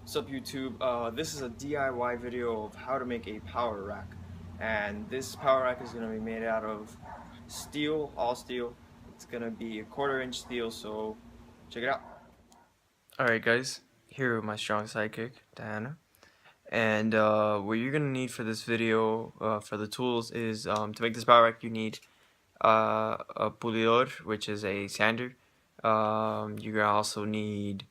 What's up YouTube? This is a DIY video of how to make a power rack, and this power rack is going to be made out of steel, all steel. It's going to be a 1/4 inch steel, so check it out. Alright guys, here with my strong sidekick, Diana. And what you're going to need for this video, for the tools, is to make this power rack you need a pulidor, which is a sander. You're going to also need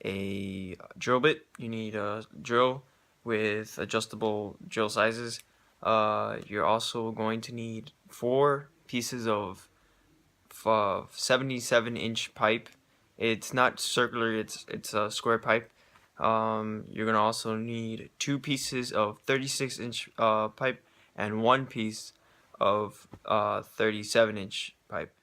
a drill bit. You need a drill with adjustable drill sizes. You're also going to need 4 pieces of 77-inch pipe. It's not circular, it's a square pipe. You're gonna also need 2 pieces of 36-inch pipe and 1 piece of 37-inch pipe.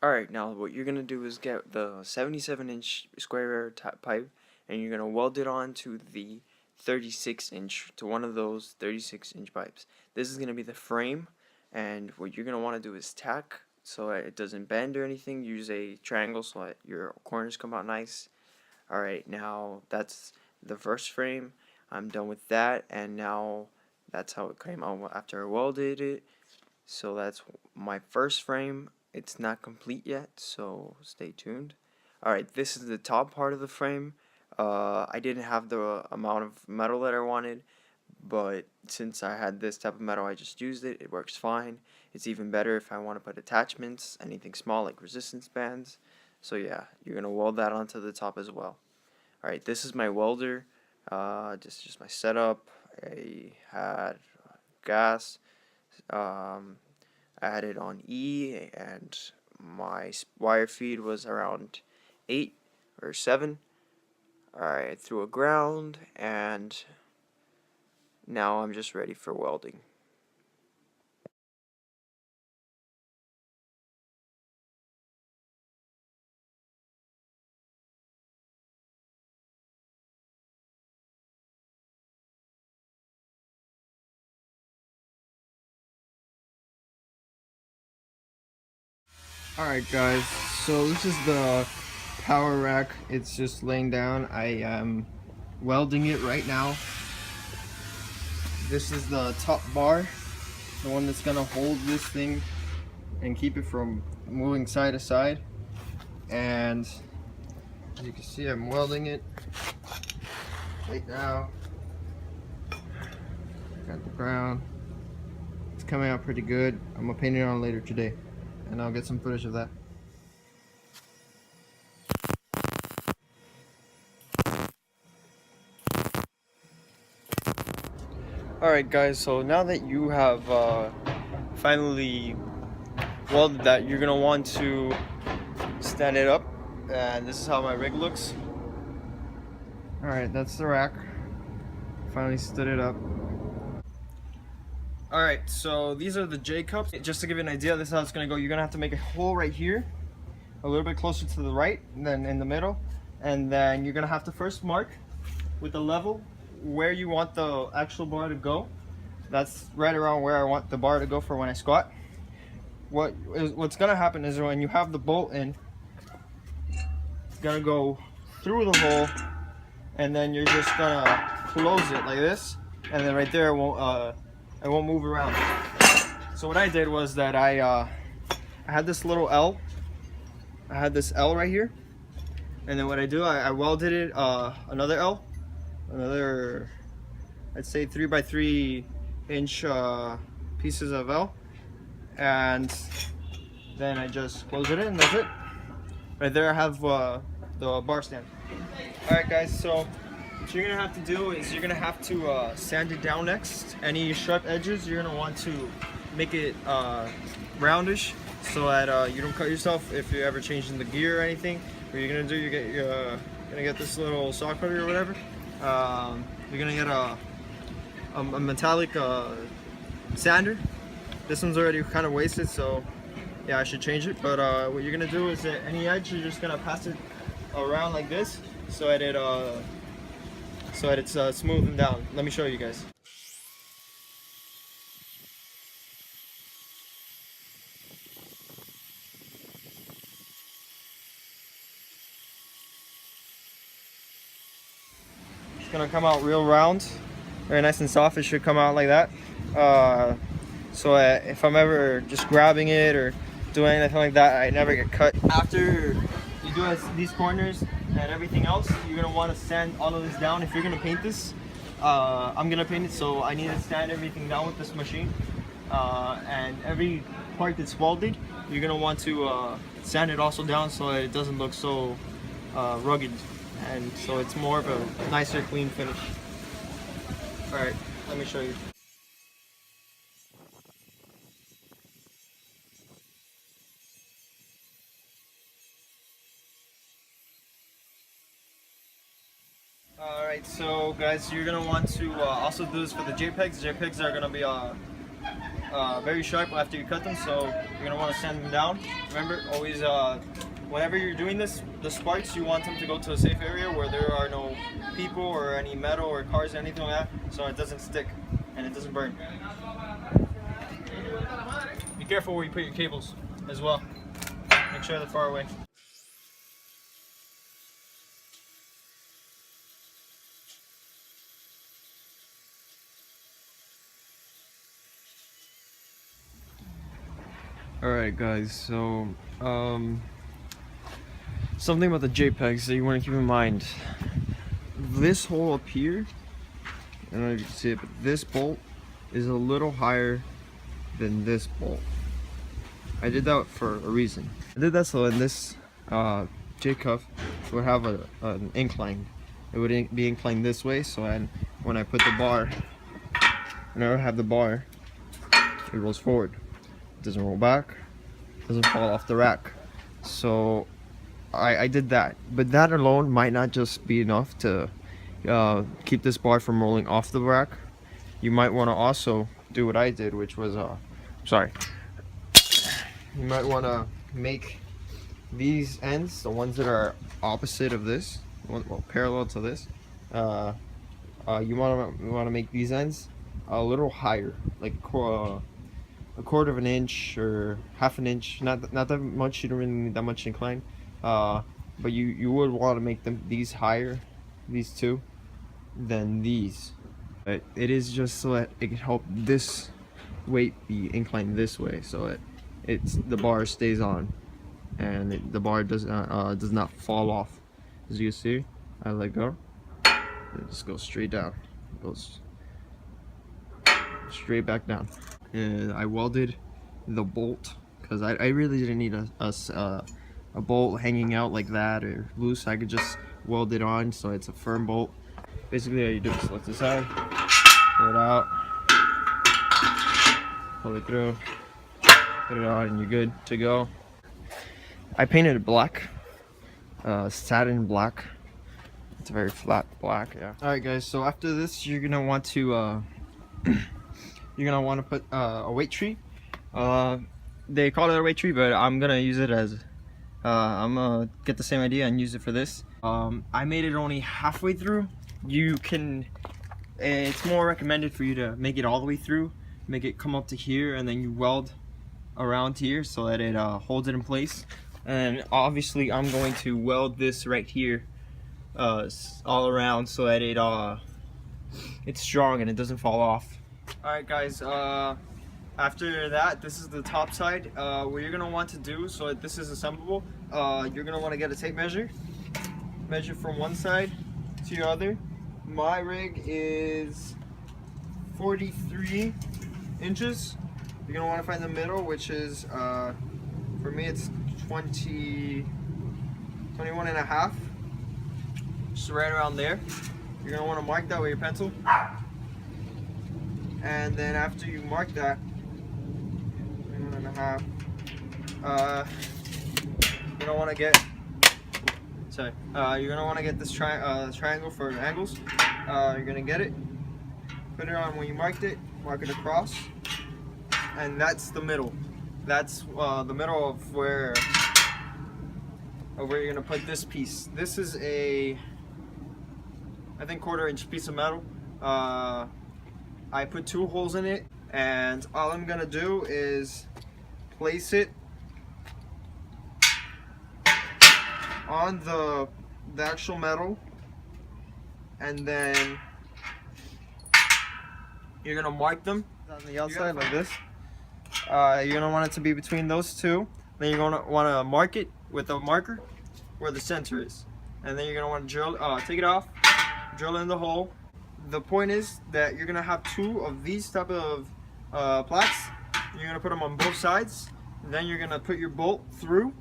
Alright, now what you're going to do is get the 77-inch square pipe, and you're going to weld it onto the 36-inch, to one of those 36-inch pipes. This is going to be the frame, and what you're going to want to do is tack so that it doesn't bend or anything. Use a triangle so that your corners come out nice. Alright, now that's the first frame. I'm done with that, and now that's how it came out after I welded it. So that's my first frame. It's not complete yet, so stay tuned. Alright, this is the top part of the frame. I didn't have the amount of metal that I wanted, but since I had this type of metal, I just used it. It works fine. It's even better if I want to put attachments, anything small like resistance bands. So yeah, you're going to weld that onto the top as well. Alright, this is my welder. Just my setup. I had gas. I had it on E, and my wire feed was around 8 or 7. Alright, I threw a ground, and now I'm just ready for welding. Alright guys, so this is the power rack. It's just laying down. I am welding it right now. This is the top bar, the one that's gonna hold this thing and keep it from moving side to side. And as you can see, I'm welding it right now. Got the ground. It's coming out pretty good. I'm gonna paint it on later today, and I'll get some footage of that. Alright guys, so now that you have finally welded that, you're gonna want to stand it up, and this is how my rig looks. Alright, that's the rack. Finally stood it up. Alright, so these are the J cups. Just to give you an idea, this is how it's gonna go. You're gonna have to make a hole right here, a little bit closer to the right, and then in the middle, and then you're gonna have to first mark with the level where you want the actual bar to go. That's right around where I want the bar to go for when I squat. What's gonna happen is when you have the bolt in, it's gonna go through the hole, and then you're just gonna close it like this, and then right there it won't move around. So what I did was that I had this little L. I had this L right here, and then what I do, I welded it another L, another, I'd say 3x3 inch pieces of L, and then I just close it in. That's it. Right there I have the bar stand. Alright guys, so what you're gonna have to do is you're gonna have to sand it down next. Any sharp edges, you're gonna want to make it roundish so that you don't cut yourself if you're ever changing the gear or anything. What you're gonna do, you're gonna get this little saw cutter or whatever. You're gonna get a metallic sander. This one's already kind of wasted, so yeah, I should change it. But what you're gonna do is at any edge, you're just gonna pass it around like this so that it's smooth and down. Let me show you guys. gonna come out real round, very nice and soft. It should come out like that. So if I'm ever just grabbing it or doing anything like that, I never get cut. After you do these corners and everything else, you're gonna want to sand all of this down. If you're gonna paint this, I'm gonna paint it, so I need to sand everything down with this machine. And every part that's welded, you're gonna want to sand it also down so it doesn't look so rugged, and so it's more of a nicer, clean finish. All right, let me show you. Alright, so guys, you're going to want to also do this for the JPEGs. JPEGs are going to be very sharp after you cut them, so you're going to want to sand them down. Remember, always, whenever you're doing this, the sparks, you want them to go to a safe area where there are no people or any metal or cars or anything like that, so it doesn't stick and it doesn't burn. Be careful where you put your cables as well. Make sure they're far away. Alright guys, so something about the JPEGs that you want to keep in mind. This hole up here, I don't know if you can see it, but this bolt is a little higher than this bolt. I did that for a reason. I did that so in this J-cuff would have an incline. It would be inclined this way, so when I put the bar, whenever I have the bar, it rolls forward. Doesn't roll back, doesn't fall off the rack. So I did that, but that alone might not just be enough to keep this bar from rolling off the rack. You might want to also do what I did, which was you might want to make these ends, the ones that are opposite of this, well, parallel to this, you want to make these ends a little higher, like a quarter of an inch or half an inch, not that much. You don't really need that much incline, but you would want to make these higher, these two, than these. But it is just so that it can help this weight be inclined this way, so the bar stays on and the bar does not fall off. As you see, I let go, it just goes straight down, it goes straight back down. And I welded the bolt because I really didn't need a bolt hanging out like that or loose. I could just weld it on so it's a firm bolt. Basically, all you do is select this side, pull it out, pull it through, put it on, and you're good to go. I painted it black, satin black. It's a very flat black, yeah. All right, guys. So after this, you're gonna want to put a weight tree. They call it a weight tree, but I'm gonna use it as I'm gonna get the same idea and use it for this. I made it only halfway through. It's more recommended for you to make it all the way through, make it come up to here, and then you weld around here so that it holds it in place. And obviously I'm going to weld this right here all around so that it's strong and it doesn't fall off. Alright guys, after that, this is the top side. What you're going to want to do, so that this is assemblable, you're going to want to get a tape measure. Measure from one side to your other. My rig is 43 inches. You're going to want to find the middle, which is, for me it's 21 and a half. Just right around there. You're going to want to mark that with your pencil. And then after you mark that, 21 and a half, you're gonna want to get this triangle for angles. You're gonna get it, put it on when you marked it, mark it across, and that's the middle. That's the middle of where you're gonna put this piece. This is a, I think, 1/4 inch piece of metal. I put 2 holes in it, and all I'm gonna do is place it on the actual metal, and then you're gonna mark them on the outside like this. You're gonna want it to be between those two. Then you're gonna want to mark it with a marker where the center is, and then you're gonna want to drill, take it off, drill in the hole. The point is that you're gonna have two of these type of plaques. You're gonna put them on both sides. Then you're gonna put your bolt through,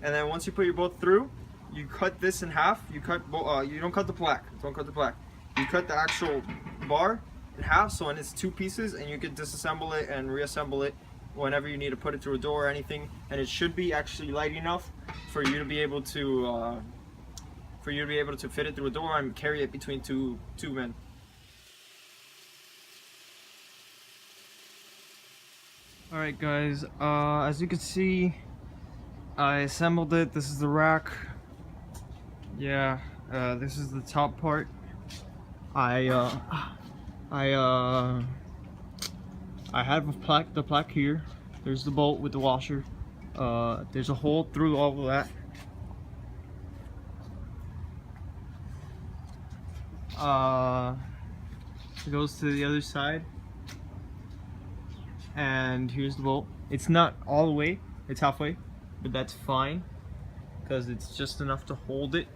and then once you put your bolt through, you cut this in half. You don't cut the plaque. Don't cut the plaque. You cut the actual bar in half, so it's two pieces, and you can disassemble it and reassemble it whenever you need to put it through a door or anything. And it should be actually light enough for you to be able to fit it through a door and carry it between two men. Alright guys, as you can see, I assembled it. This is the rack. Yeah, this is the top part. I have the plaque here. There's the bolt with the washer. There's a hole through all of that. It goes to the other side, and here's the bolt. It's not all the way, it's halfway, but that's fine because it's just enough to hold it.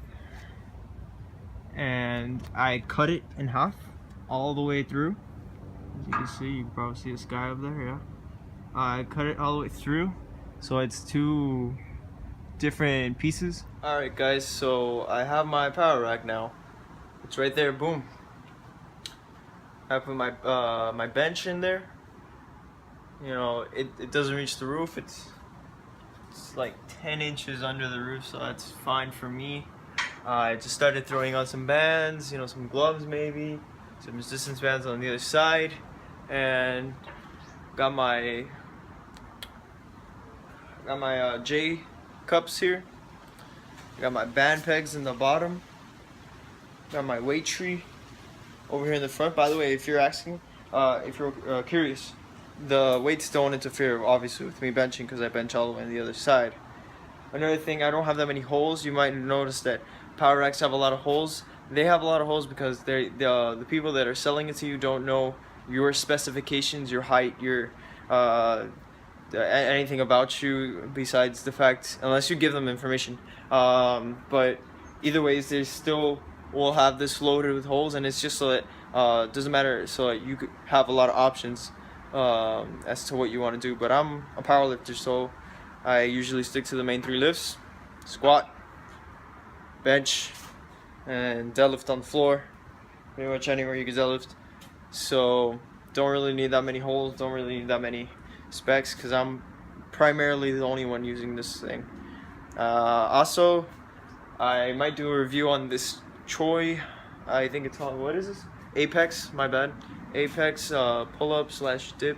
And I cut it in half all the way through. As you can see, you can probably see the sky up there. Yeah, I cut it all the way through, so it's two different pieces. Alright guys, so I have my power rack now. It's right there, boom. I put my my bench in there. You know, it doesn't reach the roof. It's like 10 inches under the roof, so that's fine for me. I just started throwing on some bands, you know, some gloves maybe, some resistance bands on the other side, and got my J cups here. Got my band pegs in the bottom. Got my weight tree over here in the front. By the way, if you're asking, if you're curious, the weights don't interfere obviously with me benching because I bench all the way on the other side. Another thing, I don't have that many holes. You might notice that power racks have a lot of holes. They have a lot of holes because the people that are selling it to you don't know your specifications, your height, your anything about you besides the fact, unless you give them information. But either ways, they still will have this loaded with holes, and it's just so that doesn't matter, so that you could have a lot of options as to what you want to do. But I'm a power lifter, so I usually stick to the main three lifts: squat, bench, and deadlift on the floor. Pretty much anywhere you can deadlift. So don't really need that many holes, don't really need that many specs, because I'm primarily the only one using this thing. Also, I might do a review on this Choi, I think it's called, what is this? Apex, my bad. Apex pull-up slash dip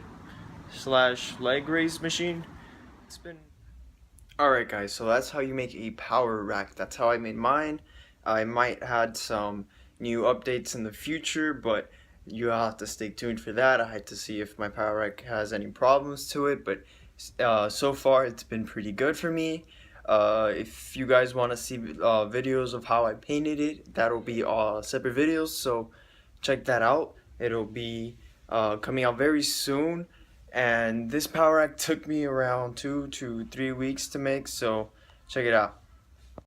slash leg raise machine. It's been... Alright guys, so that's how you make a power rack. That's how I made mine. I might add some new updates in the future, but you have to stay tuned for that. I had to see if my power rack has any problems to it, but so far it's been pretty good for me. If you guys want to see videos of how I painted it, that'll be separate videos, so check that out. It'll be coming out very soon. And this power rack took me around 2 to 3 weeks to make, so check it out.